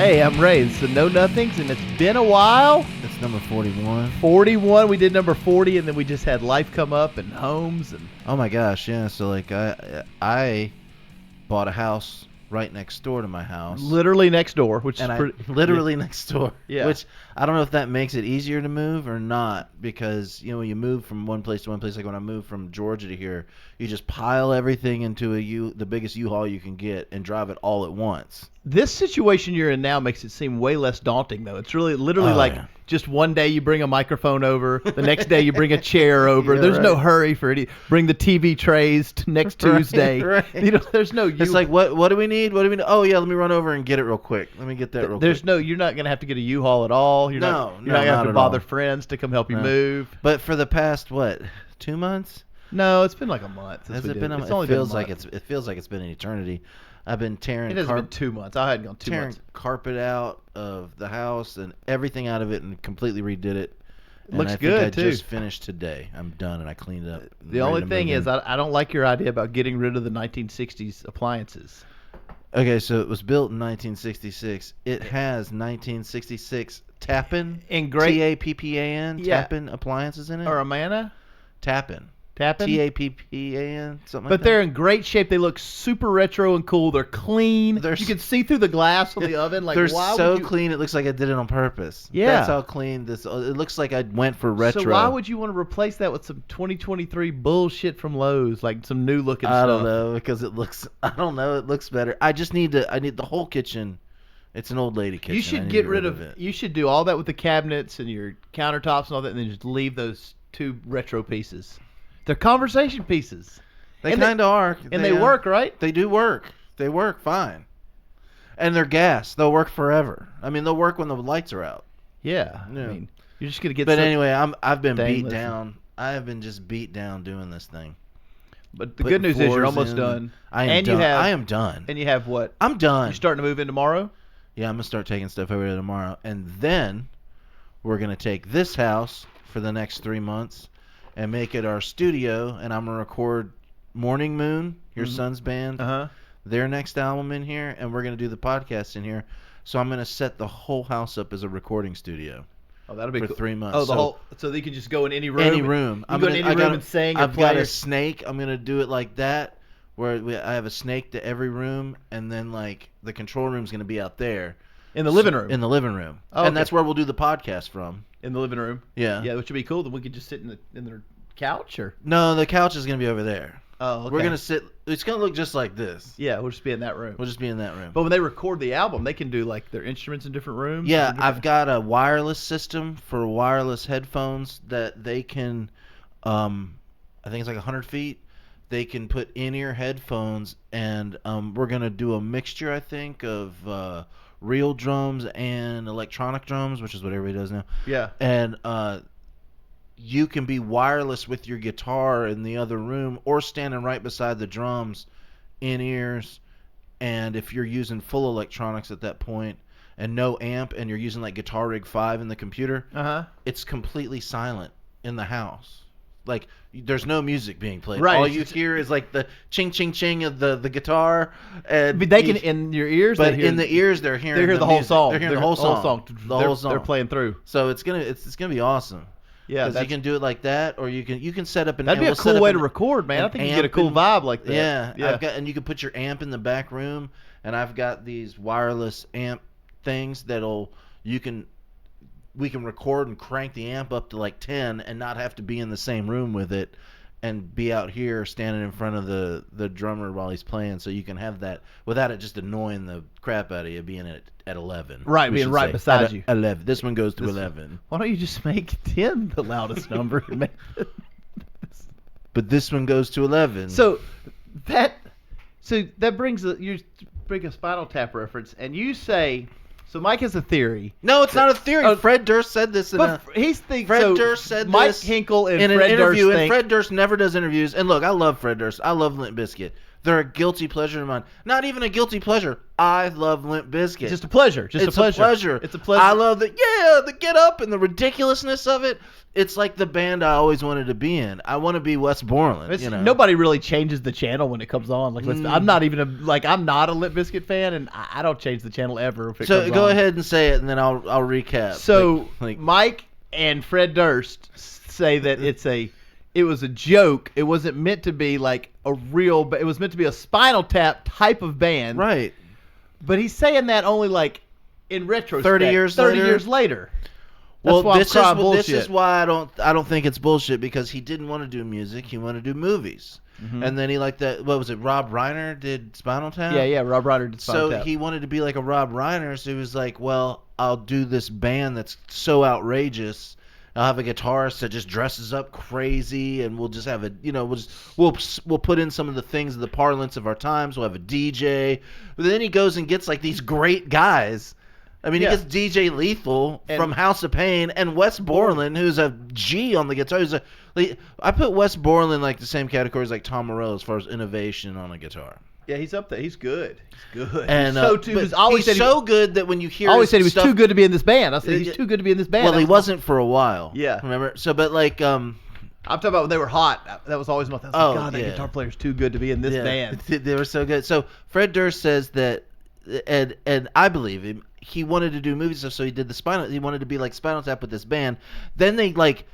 Hey, I'm Ray. It's the Know Nothings, and it's been a while. It's number 41. 41. We did number 40, and then we just had life come up and homes. And Oh my gosh, yeah. So like I bought a house right next door to my house. literally next door, which And is pretty... literally next door. Yeah. Which I don't know if that makes it easier to move or not, because when you move from one place to one place, like when I moved from Georgia to here, you just pile everything into the biggest U-Haul you can get and drive it all at once. This situation you're in now makes it seem way less daunting, though. It's really literally just one day you bring a microphone over, the next day you bring a chair over. Yeah, There's right. no hurry for it. Bring the TV trays to next Tuesday. Right. There's no... It's like, what do we need? What do we need? Oh, yeah, let me run over and get it real quick. Let me get that real quick. You're not going to have to get a U-Haul at all. You're not going to have to at bother all. friends to come help you move. But for the past, 2 months? No, it's been like a month. Has it been? It feels like it's been an eternity. I've been tearing. It hasn't been 2 months. I hadn't gone 2 tearing months. carpet out of the house and everything out of it, and completely redid it. It looks I good think I too. just finished today. I'm done, and I cleaned it up. The only thing is, I don't like your idea about getting rid of the 1960s appliances. Okay, so it was built in 1966. It has 1966 Tappan, T-A-P-P-A-N, Tappan appliances in it. Or Amana? Tappan. Tappan? T-A-P-P-A-N, something like that. But they're in great shape. They look super retro and cool. They're clean. You can see through the glass on the oven. Like, they're why so would you... clean, it looks like I did it on purpose. Yeah. That's how clean this... It looks like I went for retro. So why would you want to replace that with some 2023 bullshit from Lowe's, like some new looking stuff? I don't know, because it looks... I don't know, it looks better. I just need to... I need the whole kitchen. It's an old lady kitchen. You should get rid of it. You should do all that with the cabinets and your countertops and all that, and then just leave those two retro pieces. They're conversation pieces. They kind of are. And they work, right? They do work. They work fine. And they're gas. They'll work forever. I mean, they'll work when the lights are out. Yeah. Yeah. I mean, you're just going to get... But anyway, I've been beat down. I have been just beat down doing this thing. But the good news is you're almost done. I am done. I am done. And you have what? I'm done. You're starting to move in tomorrow? Yeah, I'm going to start taking stuff over there tomorrow. And then we're going to take this house for the next 3 months and make it our studio. And I'm going to record Morning Moon, your son's band, their next album in here. And we're going to do the podcast in here. So I'm going to set the whole house up as a recording studio. Oh, that'll be for cool. 3 months. Oh, so you can just go in any room? Any room. You go in any room and sing I've got a snake. I'm going to do it like that, where I have a snake to every room, and then like the control room's going to be out there. In the living room? In the living room. Oh, and that's where we'll do the podcast from. In the living room? Yeah. Yeah, which would be cool. Then we could just sit in the couch, or? No, the couch is going to be over there. Oh, okay. We're going to sit. It's going to look just like this. Yeah, we'll just be in that room. We'll just be in that room. But when they record the album, they can do like their instruments in different rooms? Yeah, I've got a wireless system for wireless headphones that they can, I think it's like 100 feet. They can put in-ear headphones, and we're going to do a mixture, I think, of real drums and electronic drums, which is what everybody does now. Yeah. And you can be wireless with your guitar in the other room or standing right beside the drums in ears. And if you're using full electronics at that point and no amp and you're using like Guitar Rig 5 in the computer, it's completely silent in the house. Like, there's no music being played. Right. All you hear is like the ching ching ching of the guitar. And but they can in your ears. But in the ears, they're hearing the whole music. song. They're hearing the whole song. The whole song. They're playing through. So it's gonna be awesome. Yeah, because you can do it like that, or you can set up an. That'd be a cool way to record, man. I think you get a cool vibe like that. Yeah. And you can put your amp in the back room, and I've got these wireless amp things we can record and crank the amp up to like 10 and not have to be in the same room with it and be out here standing in front of the drummer while he's playing, so you can have that without it just annoying the crap out of you being at 11. Right, being right beside you. 11. This one goes to 11. Why don't you just make 10 the loudest number? But this one goes to 11. So that brings you bring a Spinal Tap reference, and you say... So Mike has a theory. No, it's not a theory. Fred Durst said this. Durst said Mike Hinkle and in Fred an interview, Durst and Fred Durst never does interviews. And look, I love Fred Durst. I love Limp Bizkit. They're a guilty pleasure of mine. Not even a guilty pleasure. I love Limp Bizkit. Just a pleasure. It's a pleasure. It's a pleasure. I love the get up and the ridiculousness of it. It's like the band I always wanted to be in. I want to be Wes Borland. Nobody really changes the channel when it comes on. Like, I'm not even I'm not a Limp Bizkit fan, and I don't change the channel ever if it comes on. So go ahead and say it, and then I'll recap. So Mike and Fred Durst say that it was a joke. It wasn't meant to be like a real, but it was meant to be a Spinal Tap type of band. Right. But he's saying that only like in retrospect. 30 years later. That's Well, this is why I don't think it's bullshit, because he didn't want to do music. He wanted to do movies. Mm-hmm. And then he liked that. What was it? Rob Reiner did Spinal Tap? Yeah. Rob Reiner did Spinal Tap. So he wanted to be like a Rob Reiner. So he was like, well, I'll do this band that's so outrageous. I'll have a guitarist that just dresses up crazy, and we'll just have we'll put in some of the things of the parlance of our times. We'll have a DJ. But then he goes and gets like these great guys. I mean, he gets DJ Lethal from House of Pain and Wes Borland, who's a G on the guitar. I put Wes Borland like the same category as like Tom Morello as far as innovation on a guitar. Yeah, he's up there. He's good. He's good. And he's so good that when you hear, I always said he was too good to be in this band. I said he's too good to be in this band. Well, he wasn't for a while. Yeah. Remember? So, but like, I'm talking about when they were hot. That was always my thing. God, that guitar player's too good to be in this band. They were so good. So Fred Durst says that, and I believe him. He wanted to do movie stuff, so he did the Spinal. He wanted to be like Spinal Tap with this band. Then they like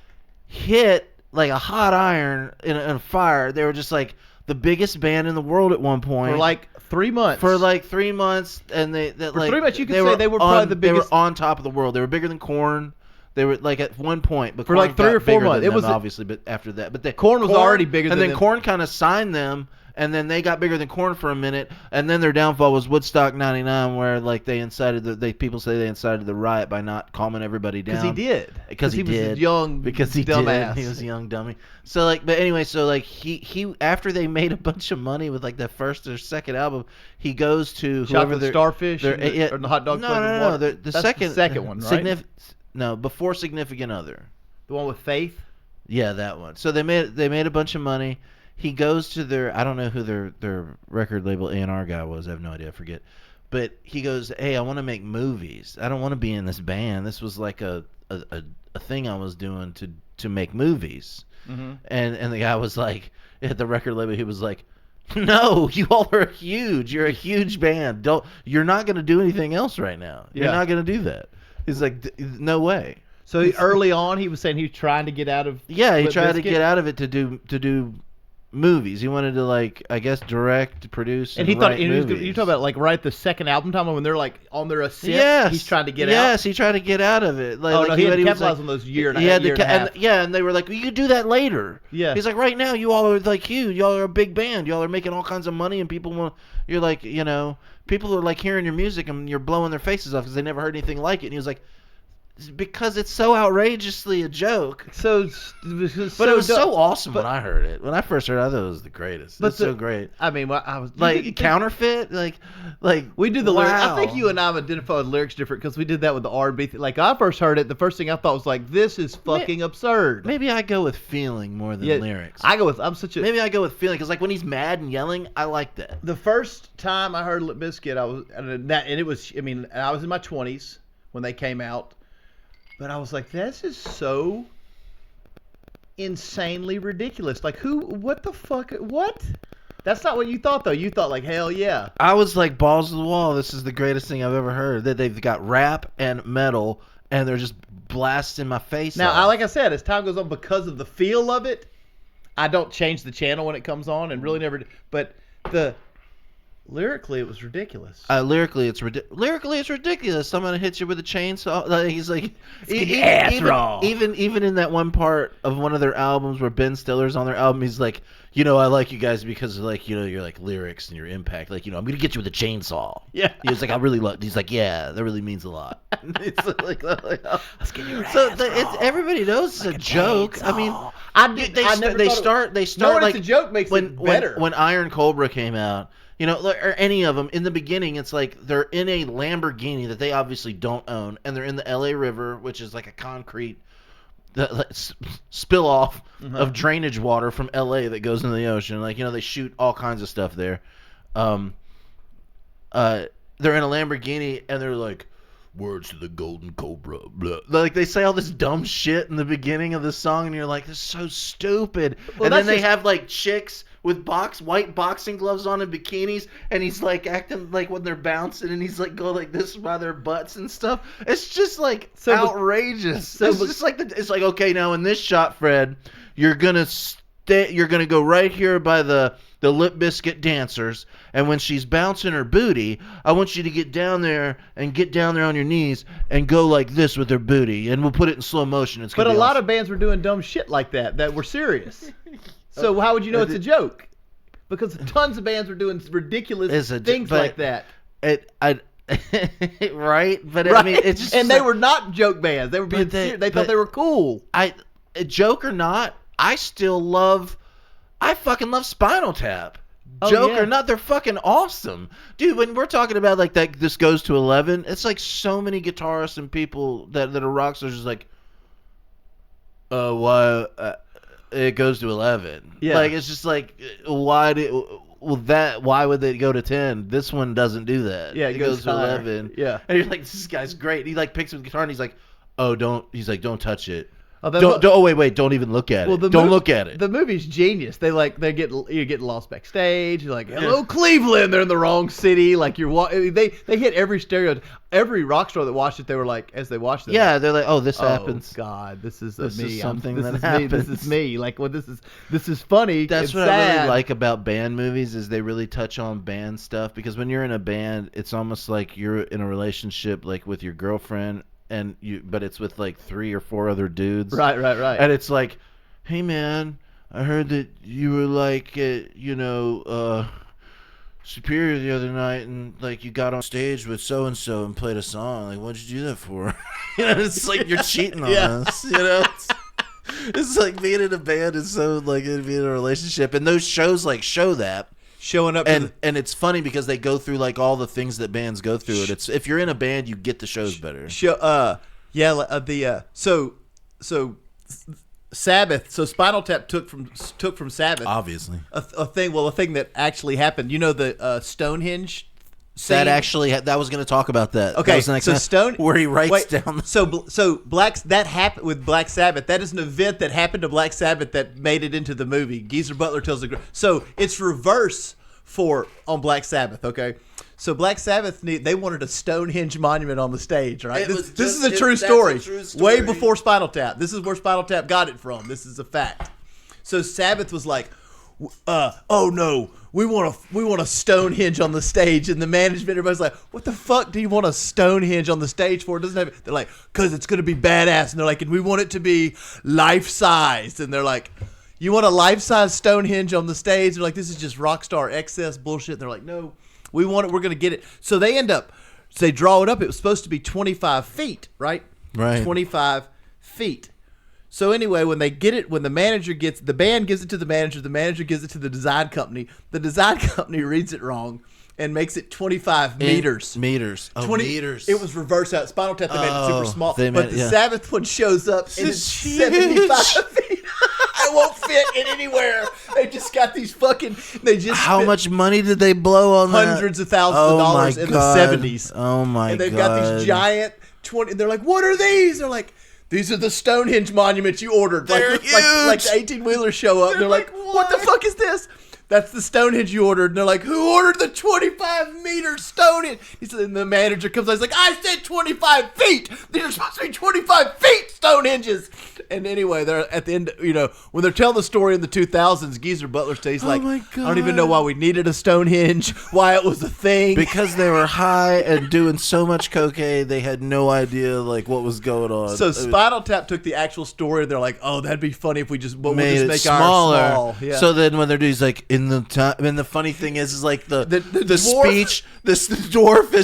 hit like a hot iron in a fire. They were just like the biggest band in the world at one point for like 3 months. And they for 3 months you could say they were probably the biggest. They were on top of the world. They were bigger than Korn. They were like at one point, but for Korn like 3 or 4 months. It was obviously, but after that, but Korn was already bigger than them. And then Korn kind of signed them. And then they got bigger than Korn for a minute, and then their downfall was Woodstock '99, where like people say they incited the riot by not calming everybody down. Because he did. Was a young dumbass. He was a young dummy. So like, but anyway, so like he after they made a bunch of money with like the first or second album, he goes to whoever the Starfish or the hot dog. No. The second one, right? Before Significant Other. The one with Faith. Yeah, that one. So they made a bunch of money. He goes to I don't know who their record label A&R guy was. I have no idea. I forget. But he goes, hey, I want to make movies. I don't want to be in this band. This was like a thing I was doing to make movies. Mm-hmm. And the guy was like, at the record label, he was like, no, you all are huge. You're a huge band. You're not going to do anything else right now. You're not going to do that. He's like, no way. So early on, he was saying he was trying to get out of. Yeah, he tried to get out of it to do movies. He wanted to, like, I guess, direct, produce, and he thought movies. You talk about like right the second album time when they're like on their ascent. Yes, he's trying to get out. Yes, he tried to get out of it. He had to capitalize on those year and a half. And they were like, well, you could do that later. Yeah. He's like, right now, you all are like huge. Y'all are a big band. Y'all are making all kinds of money, and people want. You're like, people are like hearing your music, and you're blowing their faces off because they never heard anything like it. And he was like, because it's so outrageously a joke. But it was so awesome when I heard it. When I first heard it, I thought it was the greatest. It's so great. I mean, I was like counterfeit, like we do the lyrics. I think you and I identified lyrics different because we did that with the R&B. Like I first heard it, the first thing I thought was like, this is fucking absurd. Maybe I go with feeling more than lyrics. Maybe I go with feeling because like when he's mad and yelling, I like that. The first time I heard Limp Bizkit, I was in my 20s when they came out. But I was like, this is so insanely ridiculous. Like, what the fuck, what? That's not what you thought, though. You thought, like, hell yeah. I was like, balls to the wall. This is the greatest thing I've ever heard. That they've got rap and metal, and they're just blasting my face Now, like I said, as time goes on, because of the feel of it, I don't change the channel when it comes on, and really never. But lyrically, it was ridiculous. Lyrically, it's ridiculous. Someone hits you with a chainsaw. Like, he's like, even in that one part of one of their albums where Ben Stiller's on their album, he's like, I like you guys because like, you're like lyrics and your impact. Like, I'm gonna get you with a chainsaw. Yeah. He was like, I really love. He's like, yeah, that really means a lot. It's like let's get your everybody knows it's a joke. Chainsaw. I mean, they start like it's a joke makes it better. When Iron Cobra came out. Or any of them, in the beginning, it's like they're in a Lamborghini that they obviously don't own, and they're in the LA River, which is like a concrete spill off of drainage water from LA that goes into the ocean. Like, they shoot all kinds of stuff there. They're in a Lamborghini and they're like, words to the golden cobra, blah. Like, they say all this dumb shit in the beginning of the song, and you're like, this is so stupid. Well, and then they have like chicks with white boxing gloves on and bikinis, and he's like acting like when they're bouncing, and he's like going like this by their butts and stuff. It's just like outrageous. It's just like it's like, okay, now in this shot, Fred, you're gonna go right here by the Limp Bizkit dancers, and when she's bouncing her booty, I want you to get down there on your knees and go like this with her booty, and we'll put it in slow motion. But a lot of bands were doing dumb shit like that were serious. So how would you know it's a joke? Because tons of bands were doing ridiculous things like that. Right? But right. I mean, it's just they were not joke bands. They were being serious. They thought they were cool. Joke or not, I fucking love Spinal Tap. Joke or not, they're fucking awesome. Dude, when we're talking about like that, this goes to 11, it's like so many guitarists and people that are rock stars just like, why it goes to 11. Yeah. Like, it's just like, why would they go to 10? This one doesn't do that. Yeah, it goes to 11. Yeah. And you're like, this guy's great. He like picks up the guitar and he's like, don't touch it. Wait, don't even look at it. Don't look at it. The movie's genius. You're getting lost backstage. You're like, hello, Cleveland. They're in the wrong city. Like, they hit every stereotype. Every rock star that watched it, they were like, as they watched it. Yeah, they're like, oh, this happens. God, this is me. Is something this that is happens. Me. This is me. Like, well, this is funny. That's what sad. I really like about band movies is they really touch on band stuff, because when you're in a band, it's almost like you're in a relationship like with your girlfriend. But it's with like 3 or 4 other dudes. Right. And it's like, hey man, I heard that you were like, Superior the other night, and like you got on stage with so and so and played a song. Like, what'd you do that for? It's like you're cheating on us. It's like being in a band is so like being in a relationship, and those shows like show that. Showing up and it's funny because they go through like all the things that bands go through, and it's if you're in a band you get the shows better. Sabbath. So Spinal Tap took from Sabbath. Obviously, a thing that actually happened. You know the Stonehenge. That actually that was going to talk about that. Okay, that was the next where he writes down. So that happened with Black Sabbath. That is an event that happened to Black Sabbath that made it into the movie. Geezer Butler tells the so it's reverse on Black Sabbath. Okay, so Black Sabbath they wanted a Stonehenge monument on the stage. Right, this is a true story. Way before Spinal Tap. This is where Spinal Tap got it from. This is a fact. So Sabbath was like, oh no. We want a Stonehenge on the stage, and the management, everybody's like, "What the fuck do you want a Stonehenge on the stage for?" It doesn't have. They're like, "Cause it's gonna be badass," and they're like, "And we want it to be life sized," and they're like, "You want a life size Stonehenge on the stage?" They're like, "This is just Rockstar excess bullshit." And they're like, "No, we want it. We're gonna get it." So they draw it up. It was supposed to be 25 feet, right? Right. 25 feet. So anyway, when the band gives it to the manager gives it to the design company reads it wrong and makes it 25 meters. Meters. Oh, 20, meters. It was reversed out. Spinal Tap, they made it super small. But the Sabbath one shows up and it's 75 feet. It won't fit in anywhere. They just got these How much money did they blow on that? Hundreds of thousands of dollars in the 70s. Oh my god. And they've got these giant 20. They're like, "What are these?" They're like, "These are the Stonehenge monuments you ordered." They're huge. Like the 18-wheelers show up. They're like, "What the fuck is this?" "That's the Stonehenge you ordered." And they're like, "Who ordered the 25-meter Stonehenge?" He said, and the manager comes out. He's like, "I said 25 feet. These are supposed to be 25 feet Stonehenges." And anyway, they're at the end, when they're telling the story in the 2000s, Geezer Butler stays like, my God. "I don't even know why we needed a Stonehenge, why it was a thing." Because they were high and doing so much cocaine, they had no idea like what was going on. So Spinal Tap took the actual story, and they're like, "Oh, that'd be funny if we just made we'll it just make smaller." ours small." Yeah. So then when they're doing, he's like, and the funny thing is like the dwarf? speech, the dwarf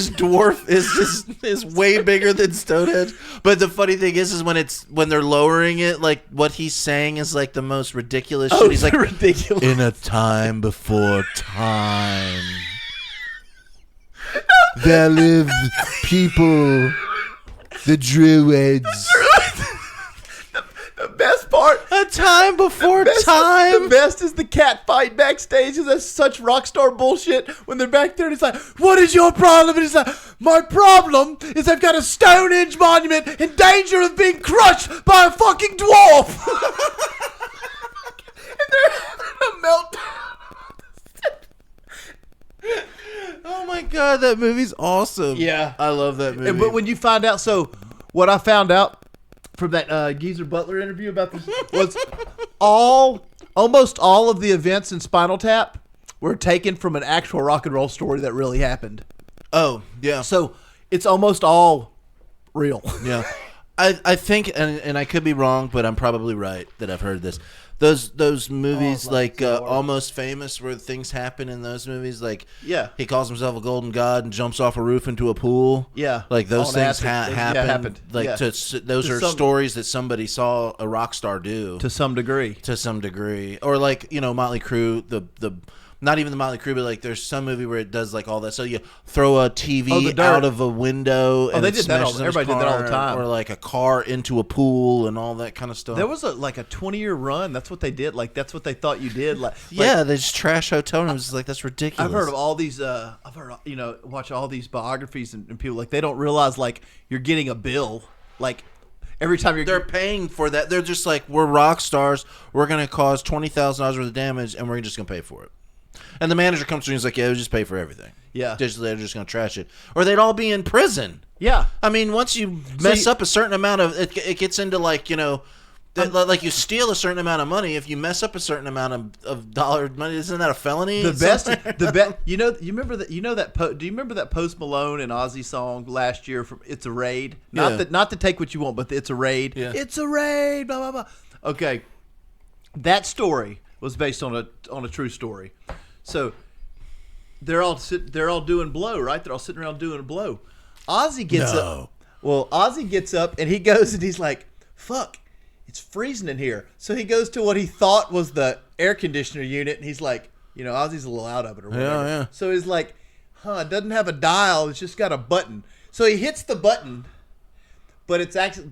is way bigger than Stonehenge. But the funny thing is when they're lowering it, like what he's saying is like the most ridiculous shit. He's like, ridiculous. "In a time before time, there lived people, the Druids." time before time. The best is the cat fight backstage. Is that's such Rockstar bullshit when they're back there and it's like, what is your problem? And he's like, my problem is I've got a Stonehenge monument in danger of being crushed by a fucking dwarf. And they're having a meltdown. Oh my god, that movie's awesome. Yeah. I love that movie. But when you find out, so what I found out from that Geezer Butler interview about this was almost all of the events in Spinal Tap were taken from an actual rock and roll story that really happened. Oh, yeah. So it's almost all real. Yeah. I think, and I could be wrong, but I'm probably right that I've heard this. Those movies Almost Famous, where things happen in those movies, like Yeah. he calls himself a golden god and jumps off a roof into a pool. Yeah. Like those On things acid. happened. Like Yeah. those To are some- stories that somebody saw a rock star do To some degree. to some degree, or like Motley Crue, the not even the Motley Crue, but like there's some movie where it does like all that. So you throw a TV The Dirt. out of a window, and they it did that all- smashes someone's everybody did that all the car, time. or like a car into a pool and all that kind of stuff. There was a 20-year run. That's what they did. Like that's what they thought you did. Yeah, they just trash hotel rooms. It's like, that's ridiculous. I've heard of all these. I've heard watch all these biographies and people like they don't realize like you're getting a bill like every time They're paying for that. They're just like, we're rock stars. We're gonna cause $20,000 worth of damage, and we're just gonna pay for it. And the manager comes through and he's like, yeah, we'll just pay for everything. Yeah. They're just gonna trash it, or they'd all be in prison. Yeah. I mean, once you mess up a certain amount of it gets into like like you steal a certain amount of money. If you mess up a certain amount of dollar money, isn't that a felony? The best. You remember that? Do you remember that Post Malone and Ozzy song last year from "It's a Raid"? Not to take what you want, but "It's a Raid." Yeah. It's a raid. Blah blah blah. Okay, that story was based on a true story. So they're all doing blow, right? They're all sitting around doing blow. Ozzy gets up. Well, Ozzy gets up and he goes and he's like, "Fuck, it's freezing in here." So he goes to what he thought was the air conditioner unit, and he's like, Ozzy's a little out of it or whatever. Yeah. So he's like, it doesn't have a dial. It's just got a button. So he hits the button, but it's actually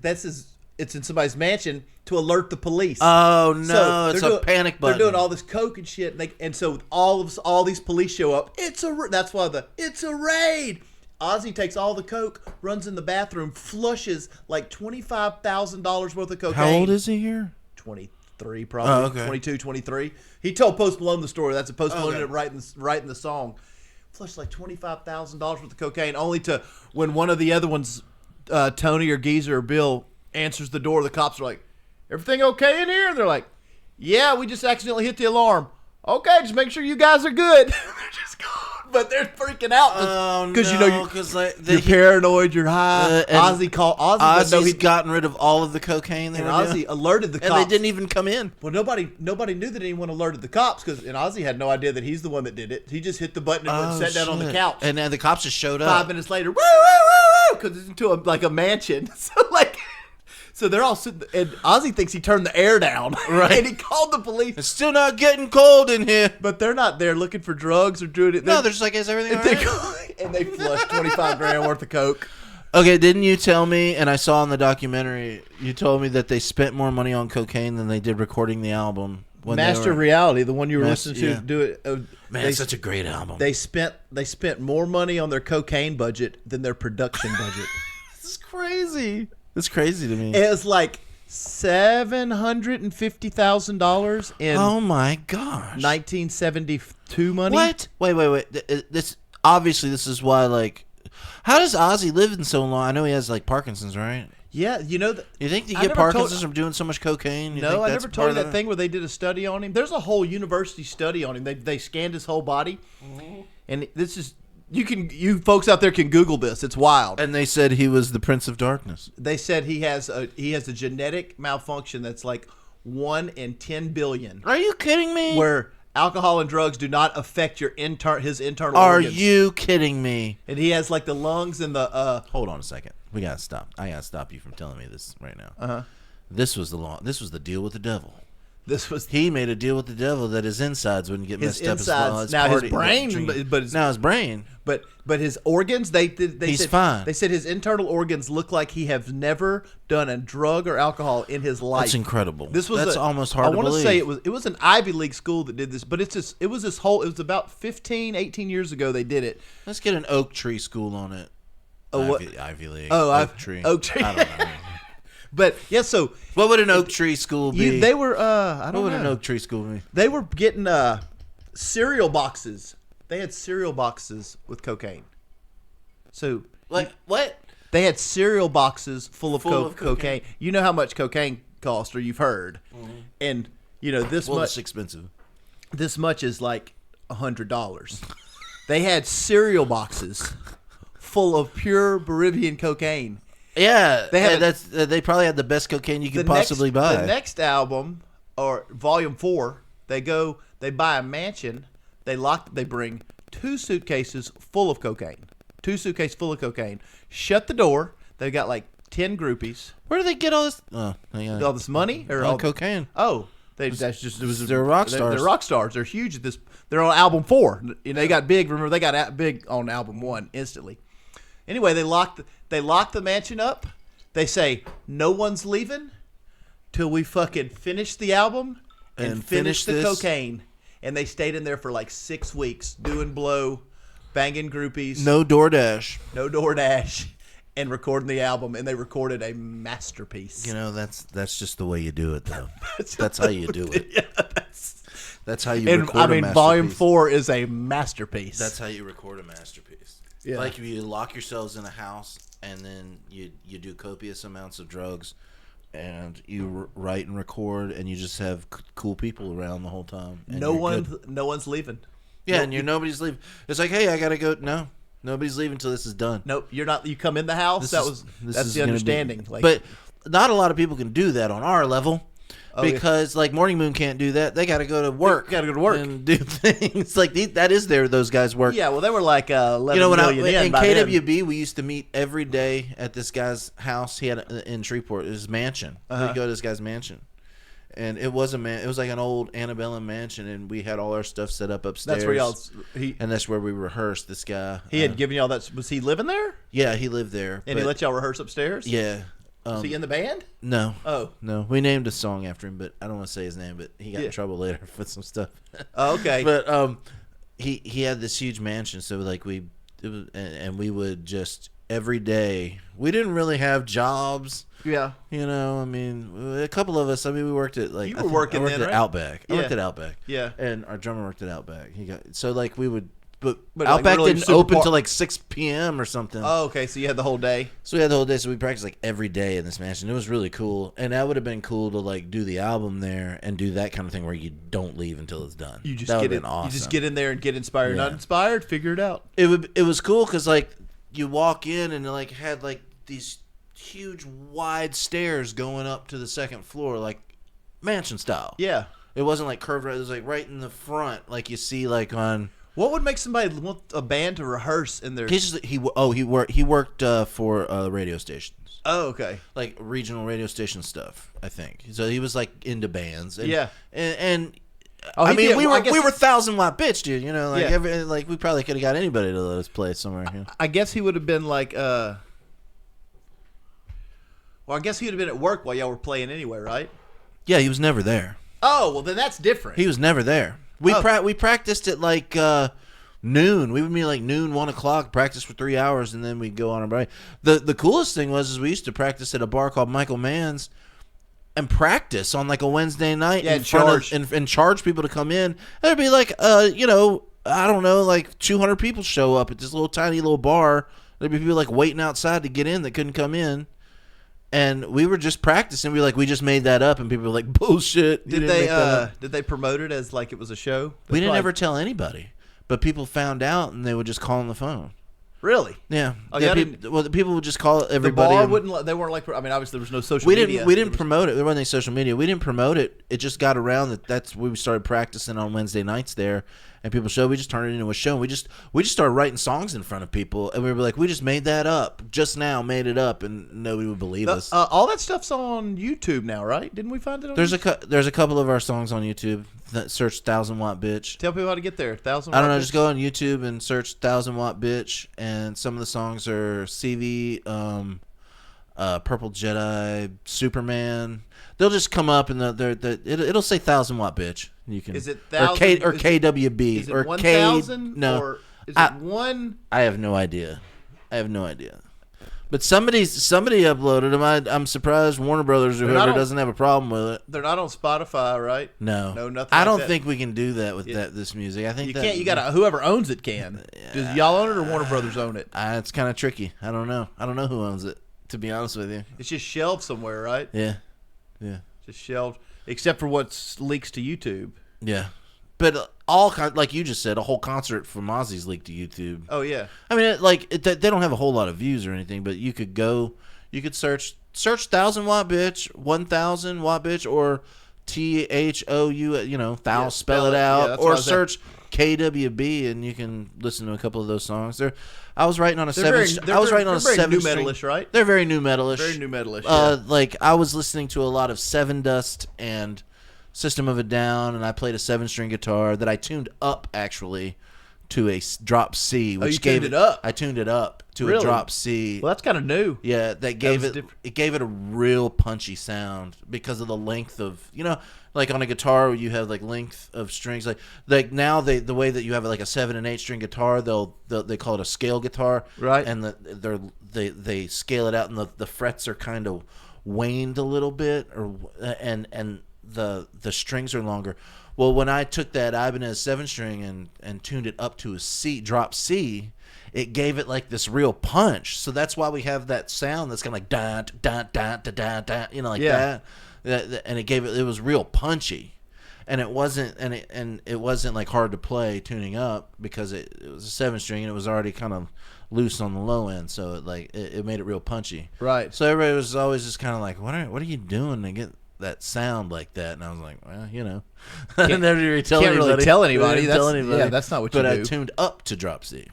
it's in somebody's mansion to alert the police. Oh no, So it's a panic button. They're doing all this coke and shit, and so all these police show up. That's why it's a raid. Ozzy takes all the coke, runs in the bathroom, flushes like $25,000 worth of cocaine. How old is he here? 23, probably. Oh, okay. 22, 23. He told Post Malone the story. That's a Post Malone Okay. writing the song. Flushed like $25,000 worth of cocaine, only to when one of the other ones, Tony or Geezer or Bill, answers the door. The cops are like, "Everything okay in here?" And they're like, "Yeah, we just accidentally hit the alarm." "Okay, just make sure you guys are good." They're just gone. But they're freaking out because you're paranoid, you're high. Ozzy's gotten rid of all of the cocaine. And Ozzy alerted the cops, and they didn't even come in. Well, nobody knew that anyone alerted the cops and Ozzy had no idea that he's the one that did it. He just hit the button and went and sat down on the couch. And then the cops just showed up 5 minutes later, woo, woo, woo, because it's into a mansion. So they're all sitting, and Ozzy thinks he turned the air down, right? And he called the police. It's still not getting cold in here, but they're not there looking for drugs or doing it. No, they're just like, is everything all right? And they flushed $25,000 worth of coke. Okay, didn't you tell me? And I saw in the documentary, you told me that they spent more money on cocaine than they did recording the album. Master of Reality, the one you were listening to, do it. Man, it's such a great album. They spent more money on their cocaine budget than their production budget. This is crazy. It's crazy to me. It was like $750,000 in oh my gosh 1972 money. What? Wait. This is why. Like, how does Ozzy live in so long? I know he has like Parkinson's, right? Yeah, you think you get Parkinson's from doing so much cocaine? No, I never told you that thing where they did a study on him. There's a whole university study on him. They scanned his whole body, and this is. You folks out there can Google this. It's wild. And they said he was the Prince of Darkness. They said he has a genetic malfunction that's like 1 in 10 billion. Are you kidding me? Where alcohol and drugs do not affect his internal Are organs. you kidding me? And he has like the lungs and the Hold on a second. We gotta stop. I gotta stop you from telling me this right now. Uh-huh. This was the law. This was the deal with the devil. This was He made a deal with the devil that his insides wouldn't get his messed up insides. as well. Now his brain, but his, now his brain. but his organs. They He's said, fine. They said his internal organs look like he has never done a drug or alcohol in his life. That's incredible. That's almost hard to believe. I want to say it was an Ivy League school that did this, but it was about 15, 18 years ago they did it. Let's get an Oak Tree School on it. Ivy League. Oak Tree. Oak Tree. I don't know. But yeah, so what would an Oak Tree School be? they were I don't know. What would an Oak Tree School be? They were getting cereal boxes. They had cereal boxes with cocaine. So What? they had cereal boxes full of Full of cocaine. cocaine. You know how much cocaine costs, or you've heard, and this Well, much. it's expensive. This much is like $100. They had cereal boxes full of pure Bolivian cocaine. Yeah, They they probably had the best cocaine you could possibly buy. The next album, or Volume 4, they buy a mansion. They bring 2 suitcases full of cocaine. 2 suitcases full of cocaine. Shut the door. They got like 10 groupies. Where do they get all this? Oh, yeah. All this money or all cocaine? Oh, they're rock stars. They're rock stars. They're huge at this. They're on album 4. They got big. Remember, they got big on album 1 instantly. Anyway, they lock the mansion up. They say no one's leaving till we fucking finish the album and finish the cocaine. And they stayed in there for like 6 weeks doing blow, banging groupies, No DoorDash. no DoorDash, and recording the album. And they recorded a masterpiece. That's just the way you do it, though. That's how you do it. Yeah, That's how you and record a masterpiece. Volume 4 is a masterpiece. That's how you record a masterpiece. Yeah. Like you lock yourselves in a house and then you do copious amounts of drugs and you write and record and you just have cool people around the whole time. And no one's leaving. Yeah, and nobody's leaving. It's like, hey, I gotta go. No, nobody's leaving until this is done. Nope, you're not. You come in the house. That's the understanding. But not a lot of people can do that on our level. Because like Morning Moon can't do that. They got to go to work. Got to go to work and do things like that is those guys' work. Yeah, well, they were like 11 million in KWB, we used to meet every day at this guy's house. He had in Shreveport, his mansion. We'd go to this guy's mansion, and it was It was like an old antebellum mansion, and we had all our stuff set up upstairs. That's where and that's where we rehearsed. This guy. He had given y'all that. Was he living there? Yeah, he lived there. And he let y'all rehearse upstairs. Yeah. Was he in the band? No. Oh. No. We named a song after him, but I don't want to say his name, but he got in trouble later with some stuff. Oh, okay. But he had this huge mansion, so like we would just every day. We didn't really have jobs. Yeah. I mean, a couple of us. I mean, we worked at like you were working I worked then, at right? Outback. Yeah. I worked at Outback. Yeah. And our drummer worked at Outback. So like we would. But like Outback really didn't open till like 6 p.m. or something. Oh, okay. So you had the whole day. So we had the whole day. So we practiced like every day in this mansion. It was really cool, and that would have been cool to like do the album there and do that kind of thing where you don't leave until it's done. You just that get would in. have been awesome. You just get in there and get inspired. Yeah. Not inspired? Figure it out. It was cool because like you walk in and it like had like these huge wide stairs going up to the second floor, like mansion style. Yeah. It wasn't like curved. It was like right in the front, like you see like on. What would make somebody want a band to rehearse in their? He worked for radio stations. Oh, okay. Like regional radio station stuff, I think. So he was like into bands. And, yeah. And oh, I mean, we were 1,000-watt bitch, dude. Like we probably could have got anybody to let us play somewhere. I guess he would have been like, well, I guess he would have been at work while y'all were playing anyway, right? Yeah, he was never there. Oh, well, then that's different. He was never there. We practiced at like noon. We would meet like noon, 1 o'clock, practice for 3 hours, and then we'd go on our break. The coolest thing was we used to practice at a bar called Michael Mann's and practice on like a Wednesday night and charge people to come in. There'd be like I don't know, like 200 people show up at this little tiny little bar. There'd be people like waiting outside to get in that couldn't come in. And we were just practicing. We just made that up, and people were like, "Bullshit!" Did they promote it as like it was a show? We didn't ever tell anybody, but people found out, and they would just call on the phone. Really? Yeah. Oh, the people would just call everybody. The bar wouldn't. They weren't like. I mean, obviously there was no social media. We didn't promote it. There wasn't any social media. We didn't promote it. It just got around that's we started practicing on Wednesday nights there, and people show, we just turn it into a show. And we just started writing songs in front of people, and we were like, we just made that up, just now made it up, and nobody would believe us. All that stuff's on YouTube now, right? Didn't we find it on YouTube? There's a couple of our songs on YouTube. Search 1000 Watt Bitch. Tell people how to get there. 1000 Watt I don't know. Bitch? Just go on YouTube and search 1000 Watt Bitch, and some of the songs are CV, Purple Jedi, Superman. They'll just come up and it'll say 1000 Watt Bitch. You can. Is it or 1000 or KWB is it or 1000? No, or is it one? I have no idea. But somebody uploaded them. I'm surprised Warner Brothers or whoever doesn't have a problem with it. They're not on Spotify, right? No, nothing. I like don't that. think we can do that with this music. I think You can't. You got to. Whoever owns it can. Does y'all own it or Warner Brothers own it? It's kind of tricky. I don't know. I don't know who owns it. To be honest with you, it's just shelved somewhere, right? Yeah. Just shelved, except for what leaks to YouTube. Yeah. But like you just said, a whole concert from Ozzy's leaked to YouTube. Oh yeah. I mean, they don't have a whole lot of views or anything, but you could search 1000 Watt Bitch, 1000 Watt Bitch, or THOU, thou spell it out, or search KWB, and you can listen to a couple of those songs. I was writing on a seven. I was writing on a seven. New metalish, right? They're very new metalish. Very new metalish. Yeah. Like I was listening to a lot of Seven Dust and System of a Down, and I played a 7-string guitar that I tuned up actually to a drop C, which tuned it up. I tuned it up to Really? a drop C. Well, that's kind of new. Yeah, that gave it a real punchy sound because of the length of, like on a guitar you have like length of strings, like now the way that you have like a 7 and 8 string guitar, they call it a scale guitar, right? And they scale it out, and the frets are kind of waned a little bit, and the strings are longer. Well, when I took that Ibanez 7-string and tuned it up to a C, drop C, it gave it like this real punch. So that's why we have that sound that's kind of like dun dun dun dun dun dun, like that. And it was real punchy, and it wasn't like hard to play tuning up because it was a 7-string and it was already kind of loose on the low end, so it made it real punchy. Right. So everybody was always just kind of like, what are you doing to get that sound like that? And I was like, well, I never really tell anybody. Really tell anybody. Yeah, that's not what you do. But I tuned up to drop C,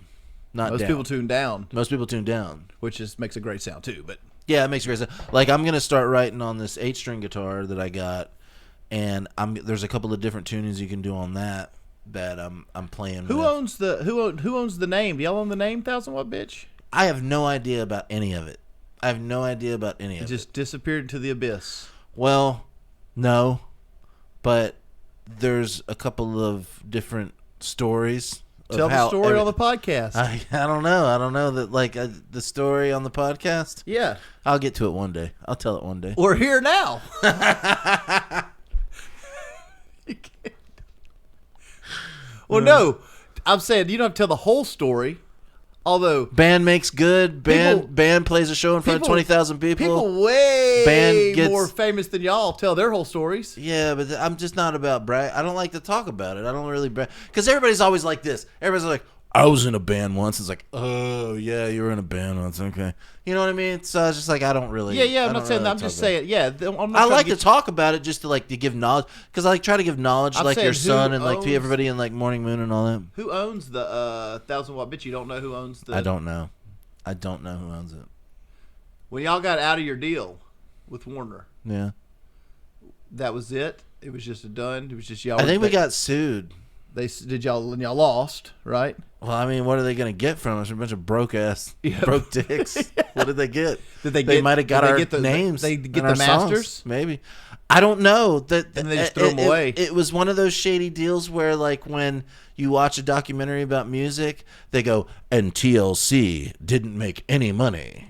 not Most down. people tune down. Most people tune down, which makes a great sound too. But yeah, it makes a great sound. Like I'm gonna start writing on this 8-string guitar that I got, and there's a couple of different tunings you can do on that I'm playing. Who owns the name? Do y'all own the name 1000 Watt Bitch? I have no idea about any of it. It just disappeared into the abyss. Well, no, but there's a couple of different stories. Tell the story on the podcast. I don't know. I don't know that the story on the podcast. Yeah, I'll get to it one day. I'll tell it one day. We're here now. Well, no, I'm saying you don't have to tell the whole story. Although band makes good, band plays a show in front of 20,000 people. People way more famous than y'all tell their whole stories. Yeah, but I'm just not about brag. I don't like to talk about it. I don't really brag because everybody's always like this. Everybody's like, I was in a band once. It's like, oh yeah, you were in a band once. Okay, you know what I mean? So I was just like, I don't really. Yeah. I'm not saying that. I'm just saying. Yeah, I like to talk about it just to give knowledge because I try to give knowledge to your son and to everybody in Morning Moon and all that. Who owns the 1000 Watt Bitch? You don't know who owns the. I don't know. I don't know who owns it. When y'all got out of your deal with Warner. Yeah. That was it. It was just done. It was just y'all. I think we got sued. Y'all lost, right? Well, I mean, what are they going to get from us? A bunch of broke dicks. What did they get? They might have got our names. They get the masters, songs, maybe. I don't know. And they just threw them away. It was one of those shady deals where, when you watch a documentary about music, they go, and TLC didn't make any money,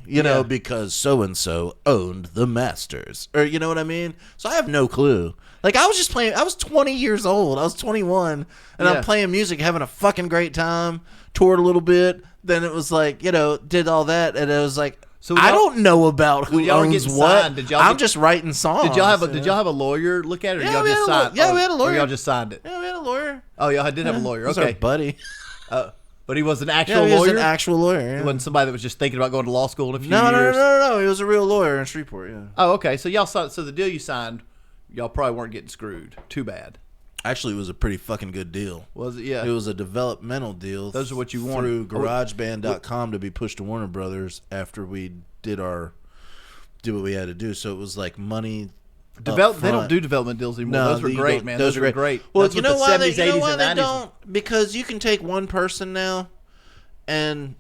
because so and so owned the masters, or you know what I mean. So I have no clue. I was just playing. I was 20 years old. I was 21, and I'm playing music, having a fucking great time. Toured a little bit. Then it was did all that, and it was like, so I don't know about who owns what. I'm just writing songs. Did y'all have a lawyer look at it? Or y'all just signed? Yeah, we had a lawyer. Or y'all just signed it? Yeah, we had a lawyer. Oh, y'all did have a lawyer. Okay, our buddy. But he was an actual lawyer. He was an actual lawyer. Yeah. He wasn't somebody that was just thinking about going to law school in a few years. No. He was a real lawyer in Shreveport. Yeah. Oh, okay. So y'all saw. So the deal you signed, y'all probably weren't getting screwed. Too bad. Actually, it was a pretty fucking good deal. Was it? Yeah. It was a developmental deal. Those are what you want. Through GarageBand.com to be pushed to Warner Brothers after we did what we had to do. So it was like money. They don't do development deals anymore. No, those were great, man. Those were great. Well, That's you know why they don't? Because you can take one person now and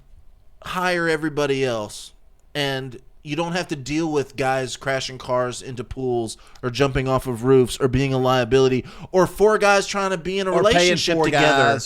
hire everybody else, and you don't have to deal with guys crashing cars into pools or jumping off of roofs or being a liability, or four guys trying to be in a relationship together.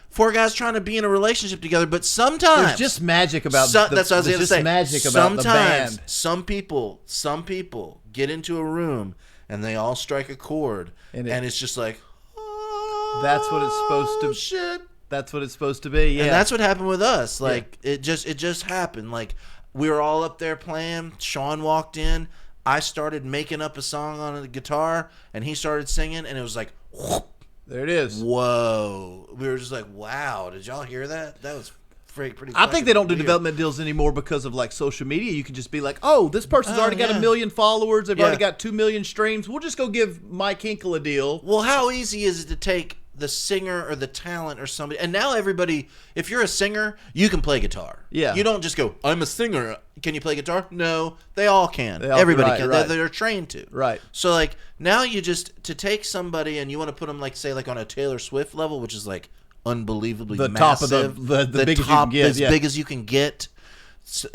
Four guys trying to be in a relationship together, but sometimes there's just magic about that's what I was going to say. Magic about the band. Some people get into a room and they all strike a chord, and it's just like, oh, that's what it's supposed to. Shit. That's what it's supposed to be. Yeah, and that's what happened with us. Like it just happened. Like we were all up there playing. Sean walked in. I started making up a song on the guitar, and he started singing, and it was like, whoop. There it is. Whoa. We were just like, wow, did y'all hear that? That was pretty I think they don't do development deals anymore because of like social media. You can just be like, oh, this person's already got 1 million followers. They've already got 2 million streams. We'll just go give Mike Hinkle a deal. Well, how easy is it to take the singer or the talent or somebody, and now everybody, if you're a singer, you can play guitar. Yeah. You don't just go, I'm a singer. Can you play guitar? No, they all can. Everybody can. Right. They're trained to. Right. So like now you just to take somebody and you want to put them like say like on a Taylor Swift level, which is like unbelievably the massive, top of the biggest top you can get, big as you can get.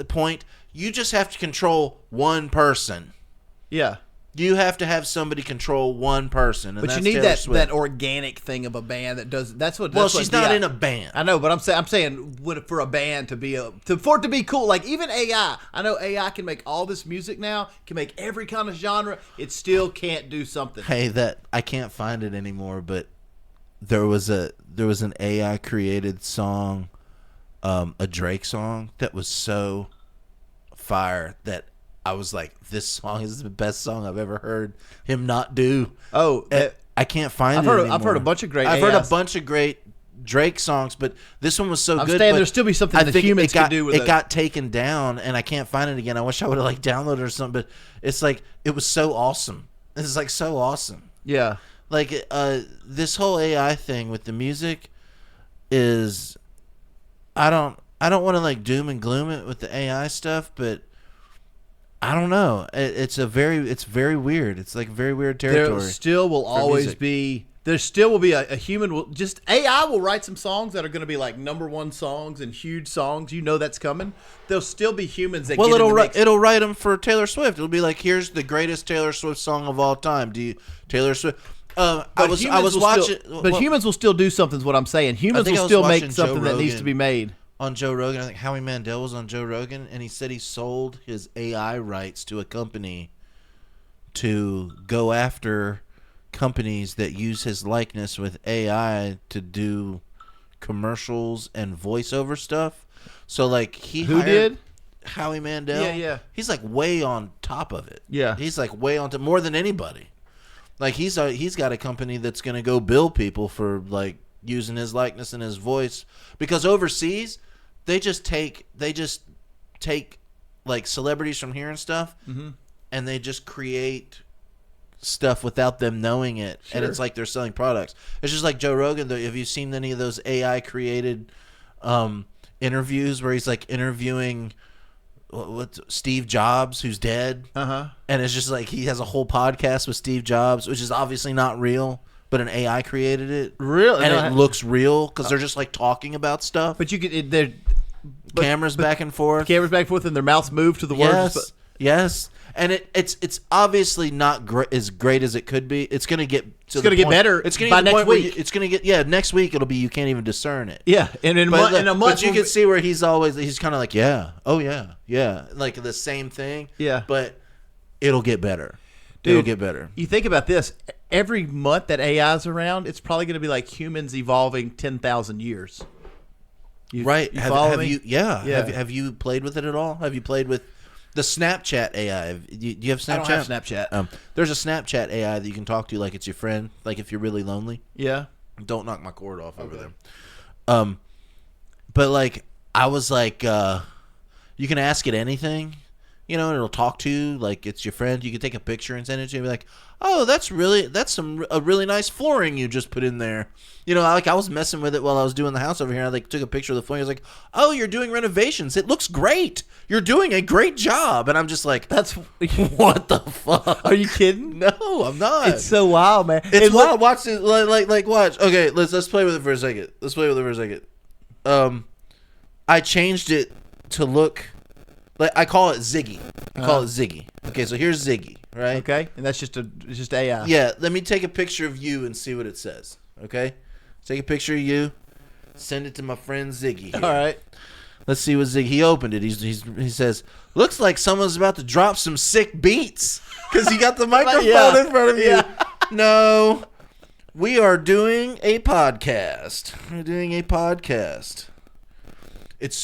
Point. You just have to control one person. Yeah. You have to have somebody control one person, and but that's you need Taylor Swift. that organic thing of a band that does. That's what. Well, she's not in a band. I know, but I'm saying for a band to be for it to be cool. Like even AI, I know AI can make all this music now, can make every kind of genre. It still can't do something. Hey, that I can't find it anymore, but there was an AI created song, a Drake song that was so fire that I was like, this song is the best song I've ever heard him not do. Oh, I can't find it anymore. I've heard a bunch of great. I've heard a bunch of great Drake songs, but this one was so good. There'll still be something that humans can do with it. It got taken down, and I can't find it again. I wish I would have like downloaded it or something. But it's like it was so awesome. It's like so awesome. Yeah. Like this whole AI thing with the music is, I don't want to like doom and gloom it with the AI stuff, but I don't know. It's very weird. It's like very weird territory. There still will always be. There still will be a human. Just AI will write some songs that are going to be like #1 songs and huge songs. You know that's coming. There'll still be humans that. Well, it'll write them for Taylor Swift. It'll be like, here's the greatest Taylor Swift song of all time. Taylor Swift. I was watching. But humans will still do something. Is what I'm saying. Humans will still make something that needs to be made. On Joe Rogan, I think Howie Mandel was on Joe Rogan, and he said he sold his AI rights to a company to go after companies that use his likeness with AI to do commercials and voiceover stuff. So like who did? Howie Mandel. Yeah. He's like way on top of it. Yeah. He's like way on top, more than anybody. Like he's got a company that's gonna go bill people for like using his likeness and his voice, because overseas they just take like celebrities from here and stuff, and they just create stuff without them knowing it, and it's like they're selling products. It's just like Joe Rogan. Have you seen any of those AI created interviews where he's like interviewing Steve Jobs, who's dead, and it's just like he has a whole podcast with Steve Jobs, which is obviously not real, but an AI created it. Really? And it looks real because they're just like talking about stuff. But you could cameras back and forth. Cameras back and forth, and their mouths move to the words. Yes. And it's obviously not as great as it could be. It's going to get better. It's going by next week. It's going to get next week. It'll be you can't even discern it. Yeah, and in a month. But you can see where he's kind of like yeah, like the same thing. Yeah, but it'll get better. It'll get better. You think about this. Every month that AI is around, it's probably going to be like humans evolving 10,000 years. Right. You follow me? Have you played with it at all? Have you played with the Snapchat AI? Do you have Snapchat? I don't have Snapchat. There's a Snapchat AI that you can talk to like it's your friend, like if you're really lonely. Yeah. Don't knock my cord off over there. But like I was like, you can ask it anything, you know, and it'll talk to you like it's your friend. You can take a picture and send it to you and be like, oh, that's a really nice flooring you just put in there. You know, like I was messing with it while I was doing the house over here. I like took a picture of the flooring. I was like, oh, you're doing renovations. It looks great. You're doing a great job. And I'm just like, That's what the fuck? Are you kidding? No, I'm not. It's so wild, man. It's wild. Watch it. Like watch. Okay, let's play with it for a second. I changed it to look like I call it Ziggy. Okay, so here's Ziggy, right? Okay, and that's just AI. Yeah, let me take a picture of you and see what it says. Okay, take a picture of you, send it to my friend Ziggy here. All right. Let's see what Ziggy. He opened it. He says, looks like someone's about to drop some sick beats because he got the microphone in front of you. Yeah. No, we are doing a podcast. It's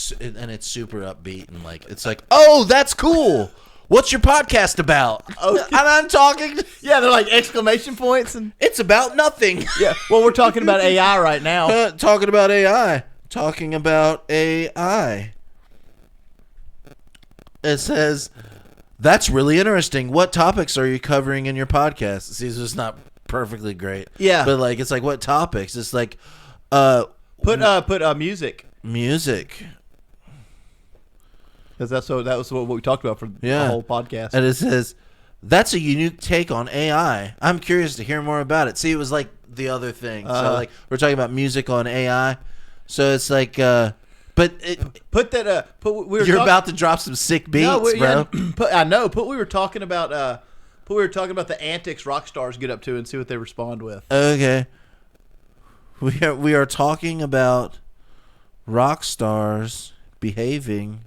super upbeat and like it's like, oh, that's cool. What's your podcast about? Okay. And I'm talking. Yeah, they're like exclamation points and It's about nothing. yeah. Well, we're talking about AI right now. Talking about AI. It says, that's really interesting. What topics are you covering in your podcast? See, this is not perfectly great. Yeah. But like, it's like, what topics? It's like, Put music, music. because that was what we talked about for the whole podcast. And it says, that's a unique take on AI. I'm curious to hear more about it. See, it was like the other thing. So like, we're talking about music on AI. So it's like, but it, you're about to drop some sick beats, bro. Yeah, I know. We were talking about the antics rock stars get up to and see what they respond with. Okay. We are talking about rock stars behaving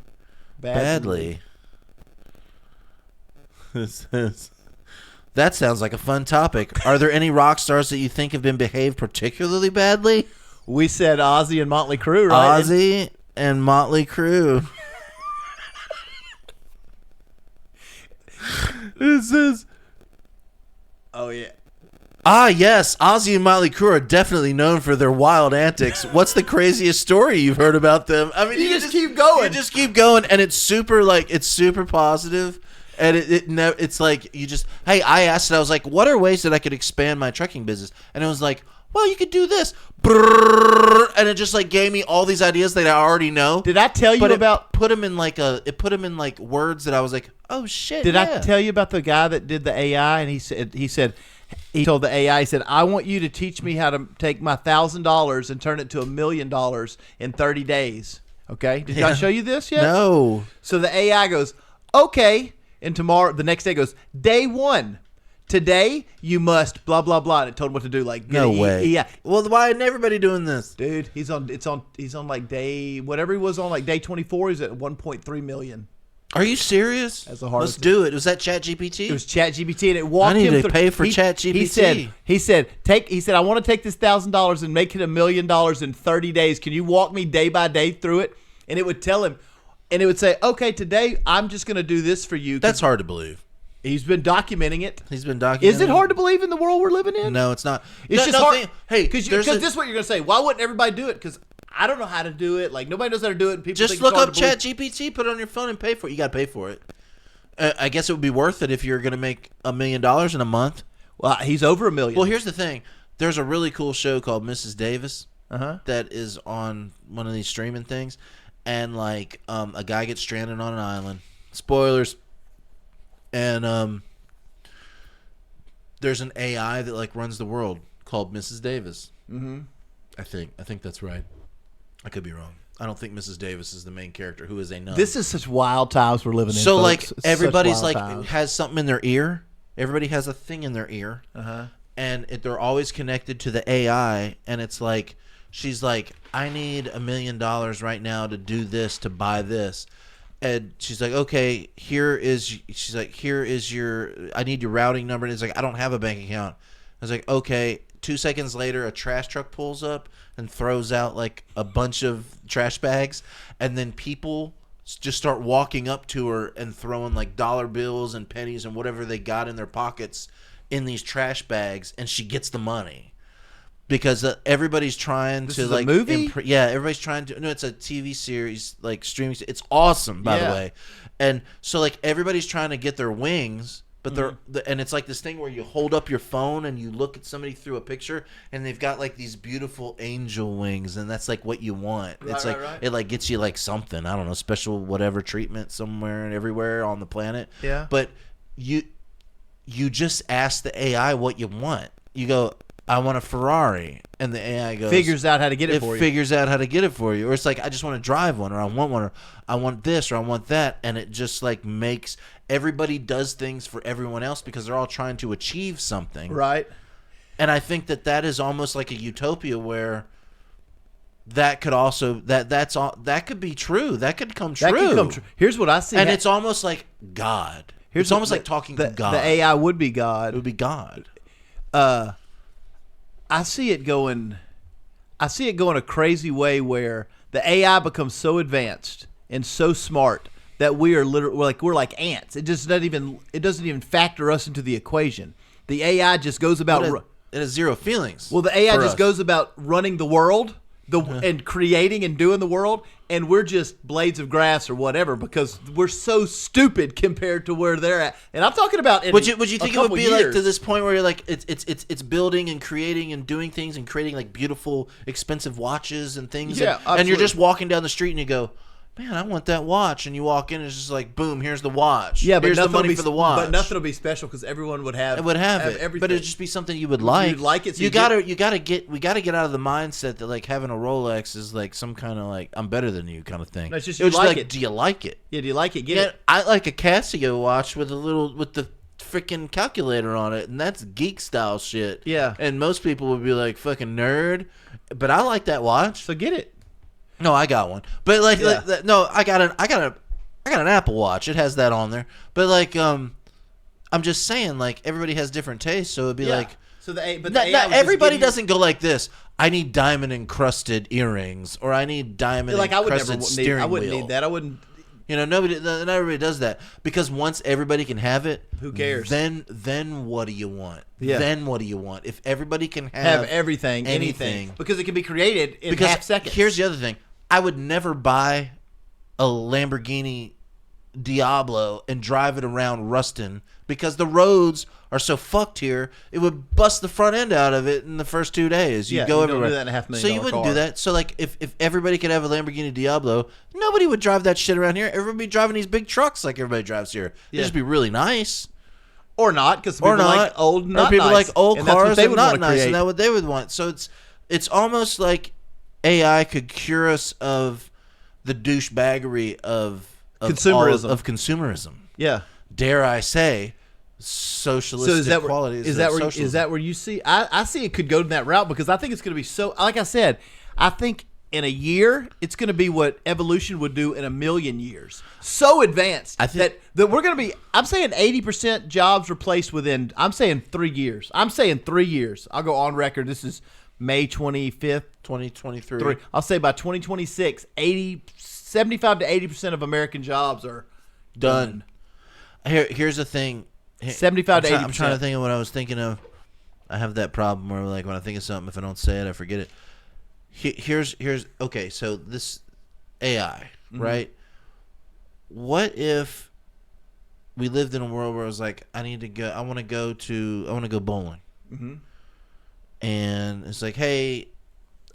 badly. That sounds like a fun topic. Are there any rock stars that you think have been behaved particularly badly? We said Ozzy and Motley Crue, right? Ozzy and Motley Crue. It says, oh yeah. Ah, yes, Ozzy and Motley Crue are definitely known for their wild antics. What's the craziest story you've heard about them? I mean, you just keep going. You just keep going, and it's super positive, and it's like you just. Hey, I asked it. I was like, "What are ways that I could expand my trucking business?" And it was like, "Well, you could do this," and it just like gave me all these ideas that I already know. Did I tell you about? Put them in like words that I was like, "Oh shit!" Did I tell you about the guy that did the AI? And he told the AI, he said, I want you to teach me how to take my $1,000 and turn it to $1 million in 30 days. Okay? Did I show you this yet? No. So the AI goes, okay. And the next day goes, day 1. Today, you must blah, blah, blah. And it told him what to do. Like, no way. Yeah. Well, why isn't everybody doing this? Dude, he's on like day, whatever he was on, like day 24, he's at 1.3 million. Are you serious? Let's do it. Was that ChatGPT? It was ChatGPT, and it walked him through. I need to pay for ChatGPT. He said, I want to take this $1,000 and make it $1 million in 30 days. Can you walk me day by day through it? And it would tell him, and it would say, okay, today I'm just going to do this for you. That's hard to believe. He's been documenting it. Is it hard to believe in the world we're living in? No, it's not. It's just hard. Hey, because this is what you're going to say. Why wouldn't everybody do it? Because I don't know how to do it. Like, nobody knows how to do it. And people just think look it's up ChatGPT, put it on your phone, and pay for it. You got to pay for it. I guess it would be worth it if you're going to make $1 million in a month. Well, he's over $1 million. Well, here's the thing. There's a really cool show called Mrs. Davis that is on one of these streaming things, and like a guy gets stranded on an island. Spoilers. And there's an AI that like runs the world called Mrs. Davis. Mm-hmm. I think that's right. I could be wrong. I don't think Mrs. Davis is the main character, who is a nun. This is such wild times we're living in. So, folks. like, It's everybody's like times. has something in their ear. Everybody has a thing in their ear, and they're always connected to the AI. And it's like she's like, I need $1 million right now to do this, to buy this. And she's like, okay, here is your. I need your routing number. And it's like, I don't have a bank account. I was like, okay. 2 seconds later, a trash truck pulls up and throws out like a bunch of trash bags, and then people just start walking up to her and throwing like dollar bills and pennies and whatever they got in their pockets in these trash bags, and she gets the money because everybody's trying this to is like a movie. Everybody's trying to. No, it's a TV series, like streaming. It's awesome, by the way. And so like everybody's trying to get their wings, but and it's like this thing where you hold up your phone and you look at somebody through a picture and they've got like these beautiful angel wings, and that's like what you want. It's like it like gets you like something, I don't know, special whatever treatment somewhere and everywhere on the planet. Yeah. But you just ask the AI what you want. You go, I want a Ferrari, and the AI goes figures out how to get it for you. It figures out how to get it for you. Or it's like, I just want to drive one, or I want one, or I want this, or I want that, and it just like makes everybody does things for everyone else because they're all trying to achieve something. Right. And I think that is almost like a utopia where that could also that could be true. That could come true. That could come true. Here's what I see. And it's almost like God. It's almost like talking to God. The AI would be God. It would be God. I see it going a crazy way where the AI becomes so advanced and so smart that we are literally we're like ants. It doesn't even factor us into the equation. The AI just goes about it has zero feelings. Well, the AI just goes about running the world, and creating and doing the world, and we're just blades of grass or whatever because we're so stupid compared to where they're at. And I'm talking about would you think it would be like to this point where you're like it's building and creating and doing things and creating like beautiful expensive watches and things, and you're just walking down the street and you go, man, I want that watch, and you walk in and it's just like, boom, here's the watch. Yeah, but here's the money for the watch. But nothing will be special because everyone would have. It would have it, everything. but it'd just be something you would like. You'd like it. So we gotta get out of the mindset that like having a Rolex is like some kind of like I'm better than you kind of thing. No, it's just it was like it. Do you like it? Yeah, do you like it? Get it. I like a Casio watch with the freaking calculator on it, and that's geek style shit. Yeah. And most people would be like fucking nerd, but I like that watch. So get it. No, I got one, but no, I got an Apple Watch. It has that on there, but like, I'm just saying, like everybody has different tastes, so it'd be like, so the AI everybody doesn't go like this. I need diamond encrusted earrings, or I need diamond encrusted steering wheel. I wouldn't need that. I wouldn't. You know, not everybody does that because once everybody can have it, who cares? Then what do you want? Yeah. Then what do you want? If everybody can have everything, anything, because it can be created in half seconds. Here's the other thing: I would never buy a Lamborghini Diablo and drive it around Ruston because the roads are so fucked here. It would bust the front end out of it in the first 2 days. You'd go everywhere. Do that in a $500,000 so you wouldn't do that. So like if everybody could have a Lamborghini Diablo, nobody would drive that shit around here. Everybody would be driving these big trucks like everybody drives here. It'd just be really nice. Or not, because people like old, not people nice. like old and cars and not nice, and that's what they would want. So it's almost like AI could cure us of the douchebaggery of consumerism. Of consumerism. Yeah. Dare I say, socialistic qualities. Is that where you see? I see it could go in that route because I think it's going to be so. Like I said, I think in a year it's going to be what evolution would do in a million years. So advanced that we're going to be. I'm saying 80% jobs replaced within. I'm saying 3 years. I'm saying 3 years. I'll go on record. This is May 25th, 2023. I'll say by 2026, 75 to 80% of American jobs are done. Here's the thing. 75 to 80%. I'm trying to think of what I was thinking of. I have that problem where like when I think of something, if I don't say it, I forget it. Here's okay. So this AI, right? What if we lived in a world where it was like, I want to go bowling, and it's like, hey,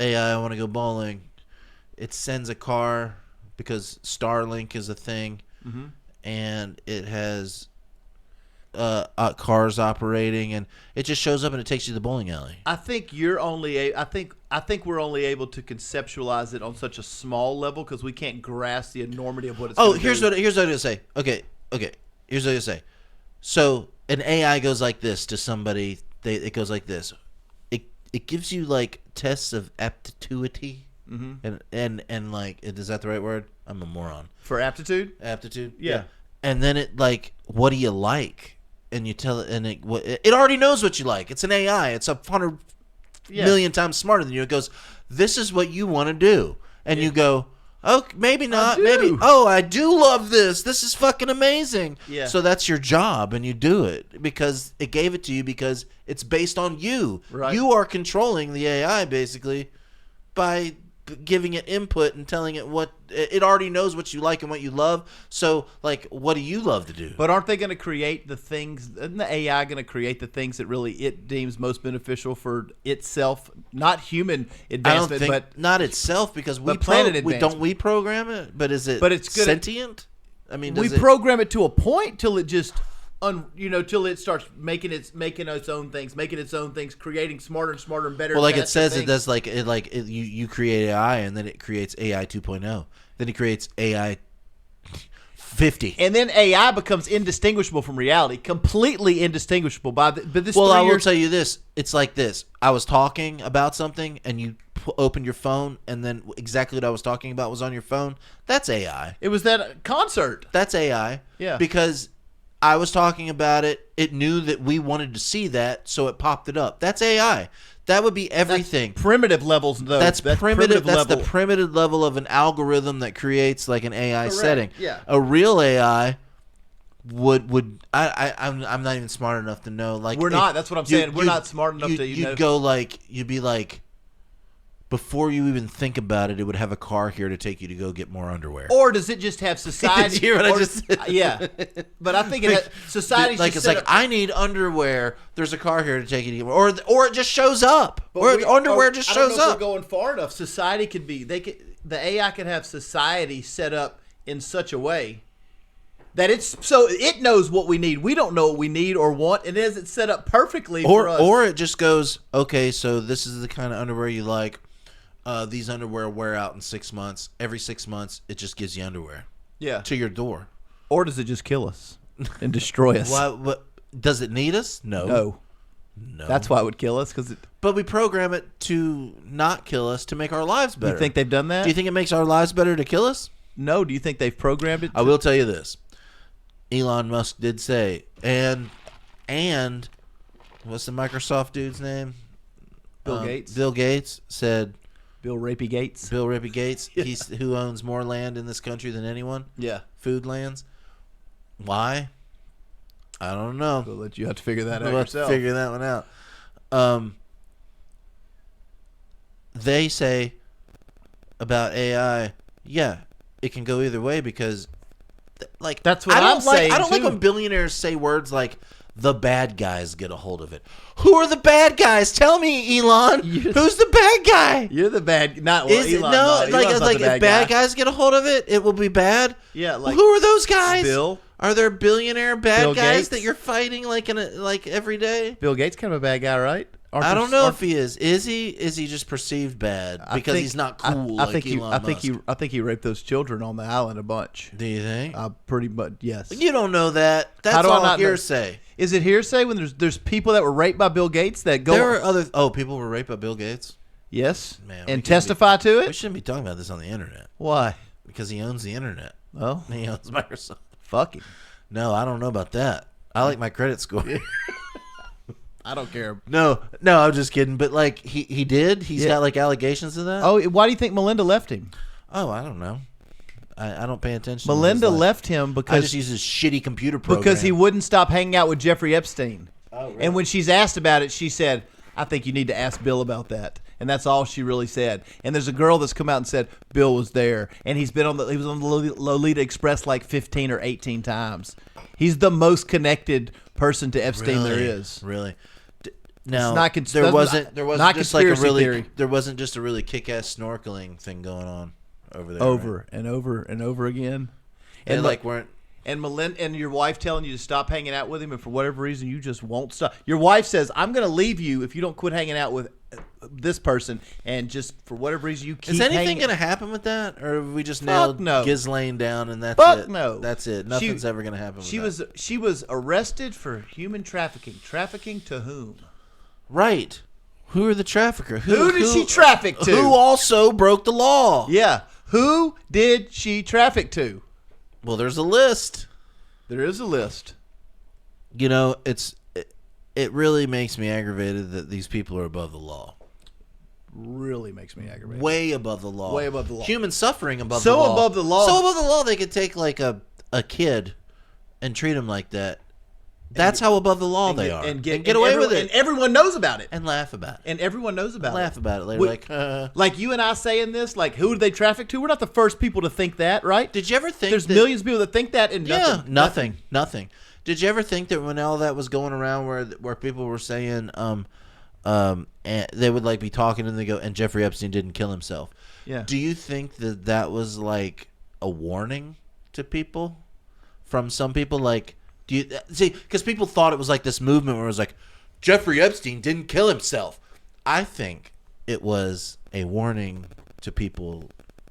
AI, I want to go bowling. It sends a car because Starlink is a thing, and it has cars operating, and it just shows up and it takes you to the bowling alley. I think we're only able to conceptualize it on such a small level because we can't grasp the enormity of what it's. Here's what I'm gonna say. Okay. Here's what I'm gonna say. So an AI goes like this to somebody. It goes like this. It gives you like tests of aptitude. And like, is that the right word? I'm a moron. For aptitude? Aptitude? Yeah. And then it like, what do you like? And you tell it, and it already knows what you like. It's an AI. It's 100 million times smarter than you. It goes, this is what you want to do. And you go, oh, maybe not. Maybe. Oh, I do love this. This is fucking amazing. Yeah. So that's your job, and you do it because it gave it to you because it's based on you. Right. You are controlling the AI basically by giving it input and telling it what it already knows what you like and what you love. So, like, what do you love to do? But aren't they going to create the things? Isn't the AI going to create the things that really it deems most beneficial for itself? Not human advancement, but not itself, because we planet advancement. Don't we program it? But is it? But it's good sentient. I mean, we program it to a point till it just. Till it starts making its own things, creating smarter and smarter and better. Well, like and it says, things. It does you create AI, and then it creates AI 2.0. Then it creates AI 50, and then AI becomes indistinguishable from reality, completely indistinguishable by this. Well, I will tell you this: it's like this. I was talking about something, and you opened your phone, and then exactly what I was talking about was on your phone. That's AI. It was that concert. That's AI. Yeah, because I was talking about it. It knew that we wanted to see that, so it popped it up. That's AI. That would be everything. That's primitive levels, though. That's primitive. That's level. the primitive level of an algorithm that creates like an AI Correct. setting. Yeah. A real AI would I'm not even smart enough to know. Like, we're not. That's what I'm saying. We're not smart enough to. You'd be like. Before you even think about it, it would have a car here to take you to go get more underwear. Or does it just have society? Did you hear what I just said? Yeah, but I think society. Like it's like I need underwear. There's a car here to take you to get more, or it just shows up, underwear just shows up. If we're going far enough, society could be. The AI could have society set up in such a way that it knows what we need. We don't know what we need or want, and it is set up perfectly for us. Or it just goes, okay, so this is the kind of underwear you like. These underwear wear out in 6 months. Every 6 months, it just gives you underwear. Yeah. To your door. Or does it just kill us and destroy us? What, does it need us? No. That's why it would kill us. But we program it to not kill us to make our lives better. You think they've done that? Do you think it makes our lives better to kill us? No. Do you think they've programmed it? I will tell you this. Elon Musk did say, and what's the Microsoft dude's name? Bill Gates. Bill Gates said... Bill Rapey Gates. Bill Rapey Gates. Yeah. He's who owns more land in this country than anyone. Yeah. Food lands. Why? I don't know. We'll let you have to figure that out we'll yourself. Figure that one out. They say about AI, yeah, it can go either way because, like, that's what I'm saying. I don't like when billionaires say words like, the bad guys get a hold of it. Who are the bad guys? Tell me, Elon. Who's the bad guy? You're the bad. Not well, Elon. No, like if bad guys get a hold of it, it will be bad. Yeah, like who are those guys? Bill. Are there billionaire bad Bill guys Gates? that you're fighting like every day? Bill Gates kind of a bad guy, right? I don't know if he is. Is he? Is he just perceived bad because he's not cool? I think he raped those children on the island a bunch. Do you think? Pretty much, yes. You don't know that. That's all hearsay. Is it hearsay when there's people that were raped by Bill Gates that go? There are other. Oh, people were raped by Bill Gates. Yes, man, and testify to it. We shouldn't be talking about this on the internet. Why? Because he owns the internet. Oh, he owns Microsoft. Fuck him. No, I don't know about that. I like my credit score. I don't care. No, I'm just kidding. But like he did. He's got like allegations of that. Oh, why do you think Melinda left him? Oh, I don't know. I don't pay attention. Melinda left him because I just use his shitty computer program. Because he wouldn't stop hanging out with Jeffrey Epstein. Oh, really? And when she's asked about it, she said, "I think you need to ask Bill about that." And that's all she really said. And there's a girl that's come out and said Bill was there, and he was on the Lolita Express like 15 or 18 times. He's the most connected person to Epstein there is. Really? No, there wasn't just like a really theory. There wasn't just a really kick-ass snorkeling thing going on over there. Over and over and over again. And like weren't. And Melinda and your wife telling you to stop hanging out with him, and for whatever reason you just won't stop. Your wife says, "I'm going to leave you if you don't quit hanging out with this person," and just for whatever reason you keep. Is anything going to happen with that, or have we just nailed Ghislaine down and that's Fuck it? no, that's it. Nothing's ever going to happen. She was arrested for human trafficking. Trafficking to whom? Right. Who are the trafficker? Who did she traffic to? Who also broke the law? Yeah. Who did she traffic to? Well, there's a list. There is a list. You know, it really makes me aggravated that these people are above the law. Really makes me aggravated. Way above the law. Way above the law. Human suffering above the law. So above the law. So above the law they could take like a kid and treat him like that That's how above the law they are. And get away with it. And everyone knows about it. And laugh about it. And everyone knows about Laugh it. about it later. Like you and I saying this, like, who did they traffic to? We're not the first people to think that, right? Did you ever think there's millions of people that think that, and nothing. Did you ever think that when all that was going around, where people were saying, and they would like be talking and they go, and Jeffrey Epstein didn't kill himself? Yeah. Do you think that was like a warning to people from some people? Like, do you see? Because people thought it was like this movement where it was like, Jeffrey Epstein didn't kill himself. I think it was a warning to people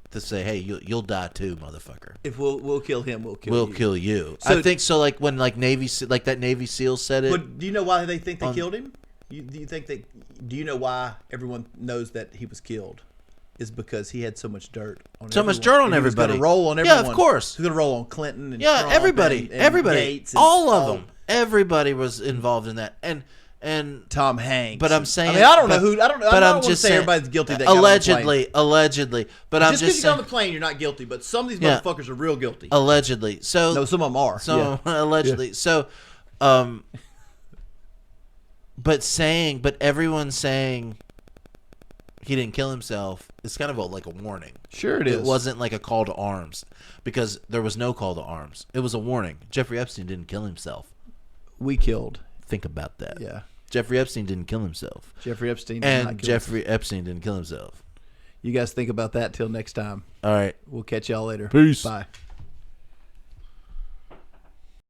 to say, hey, you'll die too, motherfucker. If we'll kill him, we'll kill you. So, I think so. Like when that Navy SEAL said it. But do you know why they think they killed him? Do you know why everyone knows that he was killed? Is because he had so much dirt on everybody. He was going to roll on everyone. Yeah, of course. He was going to roll on Clinton and Trump everybody, and Gates and all of them. Everybody was involved in that, and Tom Hanks. But I'm saying, I don't know who. I don't want to say everybody's guilty. That allegedly. But I'm just because you got on the plane, you're not guilty. But some of these motherfuckers are real guilty. Allegedly. So no, some of them are. So allegedly. So, but everyone's saying he didn't kill himself. It's kind of like a warning. Sure it is. It wasn't like a call to arms because there was no call to arms. It was a warning. Jeffrey Epstein didn't kill himself. We killed. Think about that. Yeah. Jeffrey Epstein didn't kill himself. Jeffrey Epstein didn't kill himself. You guys think about that till next time. All right. We'll catch y'all later. Peace. Bye.